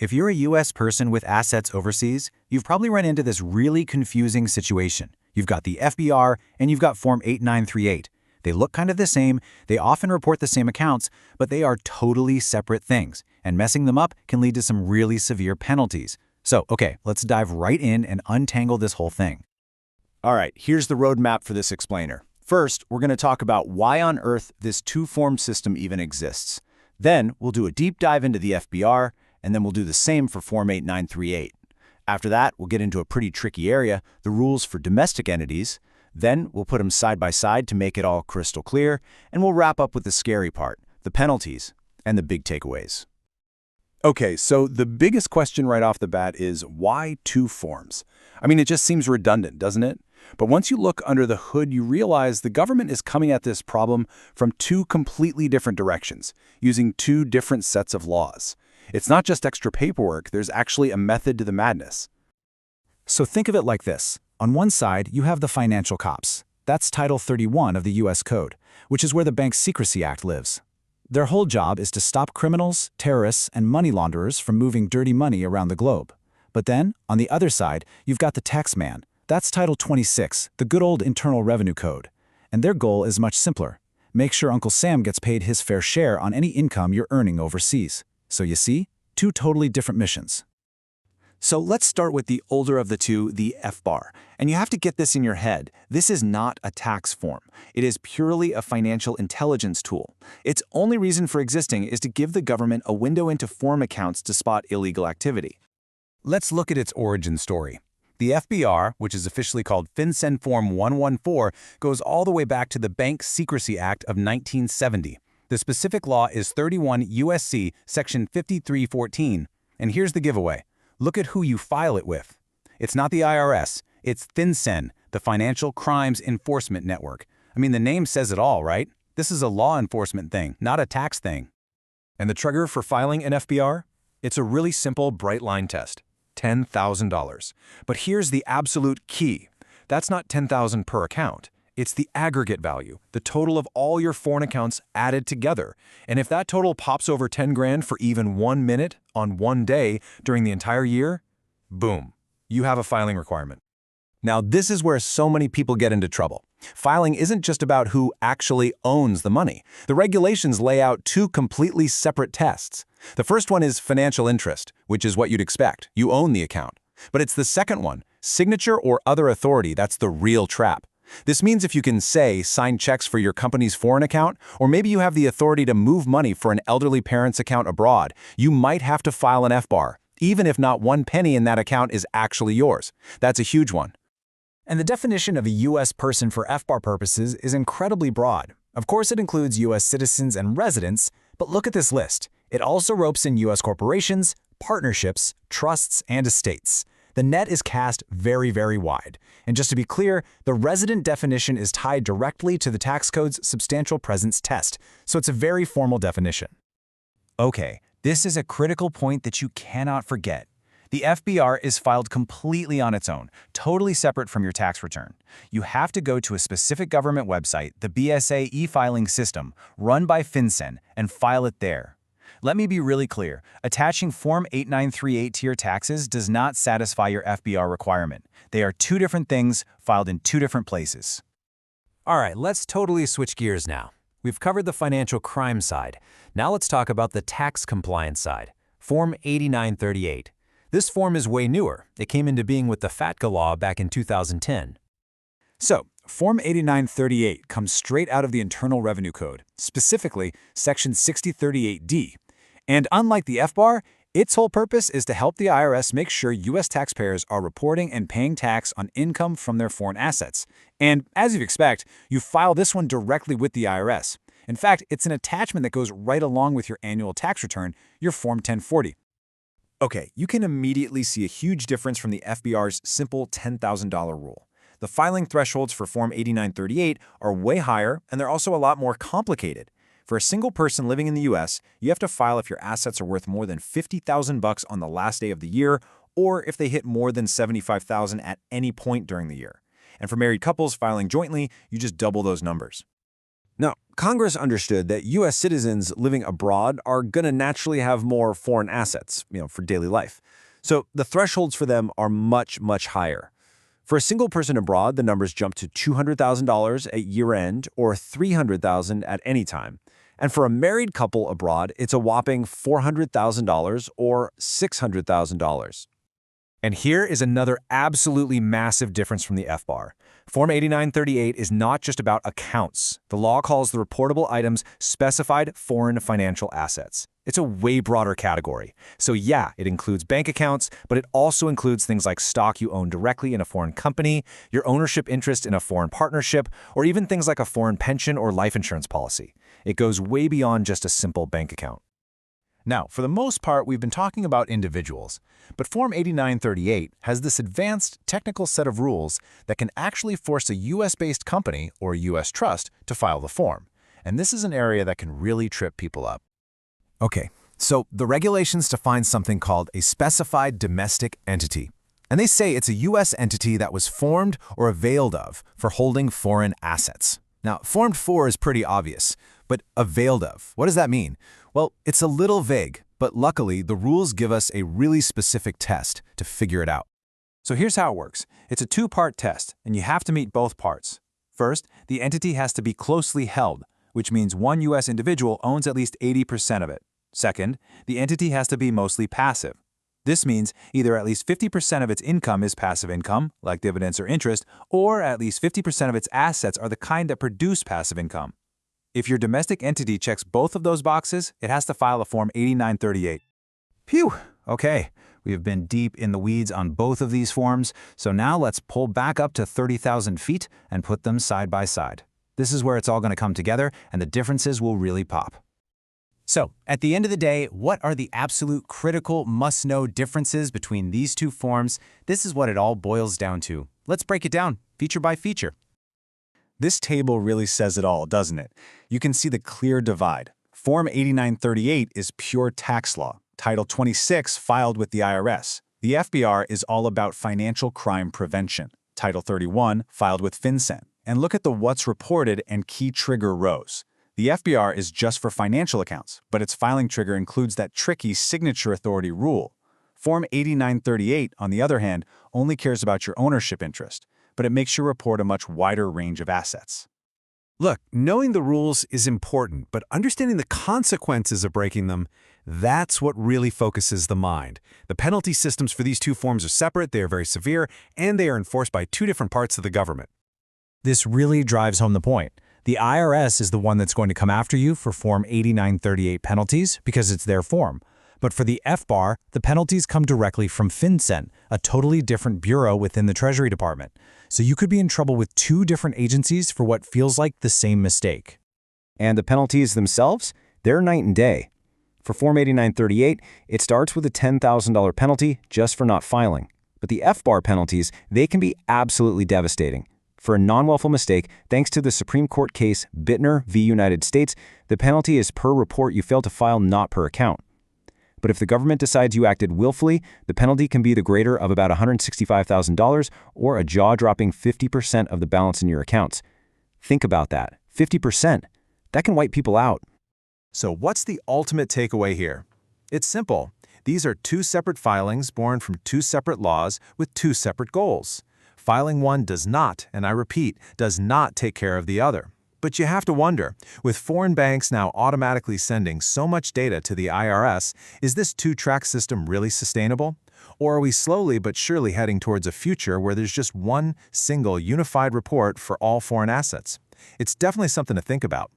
If you're a U.S. person with assets overseas, you've probably run into this really confusing situation. You've got the FBAR and you've got Form 8938. They look kind of the same, they often report the same accounts, but they are totally separate things, and messing them up can lead to some really severe penalties. So, okay, let's dive right in and untangle this whole thing. All right, here's the roadmap for this explainer. First, we're going to talk about why on earth this two-form system even exists. Then, we'll do a deep dive into the FBAR, and then we'll do the same for Form 8938. After that, we'll get into a pretty tricky area, the rules for domestic entities. Then, we'll put them side by side to make it all crystal clear, and we'll wrap up with the scary part, the penalties, and the big takeaways. Okay, so the biggest question right off the bat is, why two forms? I mean, it just seems redundant, doesn't it? But once you look under the hood, you realize the government is coming at this problem from two completely different directions, using two different sets of laws. It's not just extra paperwork, there's actually a method to the madness. So think of it like this. On one side, you have the financial cops. That's Title 31 of the U.S. Code, which is where the Bank Secrecy Act lives. Their whole job is to stop criminals, terrorists, and money launderers from moving dirty money around the globe. But then, on the other side, you've got the tax man. That's Title 26, the good old Internal Revenue Code. And their goal is much simpler. Make sure Uncle Sam gets paid his fair share on any income you're earning overseas. So you see, two totally different missions. So let's start with the older of the two, the FBAR. And you have to get this in your head. This is not a tax form. It is purely a financial intelligence tool. Its only reason for existing is to give the government a window into form accounts to spot illegal activity. Let's look at its origin story. The FBAR, which is officially called FinCEN Form 114, goes all the way back to the Bank Secrecy Act of 1970. The specific law is 31 U.S.C. Section 5314. And here's the giveaway. Look at who you file it with. It's not the IRS, it's FinCEN, the Financial Crimes Enforcement Network. I mean, the name says it all, right? This is a law enforcement thing, not a tax thing. And the trigger for filing an FBAR? It's a really simple, bright-line test. $10,000. But here's the absolute key. That's not $10,000 per account. It's the aggregate value, the total of all your foreign accounts added together. And if that total pops over 10 grand for even 1 minute on one day during the entire year, boom, you have a filing requirement. Now, this is where so many people get into trouble. Filing isn't just about who actually owns the money. The regulations lay out two completely separate tests. The first one is financial interest, which is what you'd expect. You own the account. But it's the second one, signature or other authority, that's the real trap. This means if you can, say, sign checks for your company's foreign account, or maybe you have the authority to move money for an elderly parent's account abroad, you might have to file an FBAR, even if not one penny in that account is actually yours. That's a huge one. And the definition of a U.S. person for FBAR purposes is incredibly broad. Of course, it includes U.S. citizens and residents, but look at this list. It also ropes in U.S. corporations, partnerships, trusts, and estates. The net is cast very, very wide. And just to be clear, the resident definition is tied directly to the tax code's substantial presence test, so it's a very formal definition. Okay, this is a critical point that you cannot forget. The FBAR is filed completely on its own, totally separate from your tax return. You have to go to a specific government website, the BSA E-Filing system, run by FinCEN, and file it there. Let me be really clear. Attaching Form 8938 to your taxes does not satisfy your FBAR requirement. They are two different things filed in two different places. All right, let's totally switch gears now. We've covered the financial crime side. Now let's talk about the tax compliance side. Form 8938. This form is way newer. It came into being with the FATCA law back in 2010. So, Form 8938 comes straight out of the Internal Revenue Code, specifically Section 6038D. And unlike the FBAR, its whole purpose is to help the IRS make sure U.S. taxpayers are reporting and paying tax on income from their foreign assets. And as you'd expect, you file this one directly with the IRS. In fact, it's an attachment that goes right along with your annual tax return, your Form 1040. Okay, you can immediately see a huge difference from the FBAR's simple $10,000 rule. The filing thresholds for Form 8938 are way higher, and they're also a lot more complicated. For a single person living in the U.S., you have to file if your assets are worth more than $50,000 on the last day of the year, or if they hit more than $75,000 at any point during the year. And for married couples filing jointly, you just double those numbers. Now, Congress understood that U.S. citizens living abroad are going to naturally have more foreign assets, for daily life. So the thresholds for them are much, much higher. For a single person abroad, the numbers jump to $200,000 at year-end or $300,000 at any time. And for a married couple abroad, it's a whopping $400,000 or $600,000. And here is another absolutely massive difference from the FBAR. Form 8938 is not just about accounts. The law calls the reportable items specified foreign financial assets. It's a way broader category. So yeah, it includes bank accounts, but it also includes things like stock you own directly in a foreign company, your ownership interest in a foreign partnership, or even things like a foreign pension or life insurance policy. It goes way beyond just a simple bank account. Now, for the most part, we've been talking about individuals, but Form 8938 has this advanced technical set of rules that can actually force a U.S.-based company or U.S. trust to file the form. And this is an area that can really trip people up. Okay, so the regulations define something called a specified domestic entity. And they say it's a U.S. entity that was formed or availed of for holding foreign assets. Now, formed for is pretty obvious, but availed of, what does that mean? Well, it's a little vague, but luckily the rules give us a really specific test to figure it out. So here's how it works. It's a two-part test, and you have to meet both parts. First, the entity has to be closely held, which means one U.S. individual owns at least 80% of it. Second, the entity has to be mostly passive. This means either at least 50% of its income is passive income, like dividends or interest, or at least 50% of its assets are the kind that produce passive income. If your domestic entity checks both of those boxes, it has to file a Form 8938. Phew! Okay, we have been deep in the weeds on both of these forms, so now let's pull back up to 30,000 feet and put them side by side. This is where it's all going to come together, and the differences will really pop. So, at the end of the day, what are the absolute critical must-know differences between these two forms? This is what it all boils down to. Let's break it down, feature by feature. This table really says it all, doesn't it? You can see the clear divide. Form 8938 is pure tax law. Title 26 filed with the IRS. The FBAR is all about financial crime prevention. Title 31 filed with FinCEN. And look at the what's reported and key trigger rows. The FBAR is just for financial accounts, but its filing trigger includes that tricky signature authority rule. Form 8938, on the other hand, only cares about your ownership interest, but it makes you report a much wider range of assets. Look, knowing the rules is important, but understanding the consequences of breaking them, that's what really focuses the mind. The penalty systems for these two forms are separate, they are very severe, and they are enforced by two different parts of the government. This really drives home the point. The IRS is the one that's going to come after you for Form 8938 penalties because it's their form. But for the FBAR, the penalties come directly from FinCEN, a totally different bureau within the Treasury Department. So you could be in trouble with two different agencies for what feels like the same mistake. And the penalties themselves, they're night and day. For Form 8938, it starts with a $10,000 penalty just for not filing. But the FBAR penalties, they can be absolutely devastating. For a non-willful mistake, thanks to the Supreme Court case Bitner v. United States, the penalty is per report you failed to file, not per account. But if the government decides you acted willfully, the penalty can be the greater of about $165,000 or a jaw-dropping 50% of the balance in your accounts. Think about that. 50%. That can wipe people out. So what's the ultimate takeaway here? It's simple. These are two separate filings born from two separate laws with two separate goals. Filing one does not, and I repeat, does not take care of the other. But you have to wonder, with foreign banks now automatically sending so much data to the IRS, is this two-track system really sustainable? Or are we slowly but surely heading towards a future where there's just one single unified report for all foreign assets? It's definitely something to think about.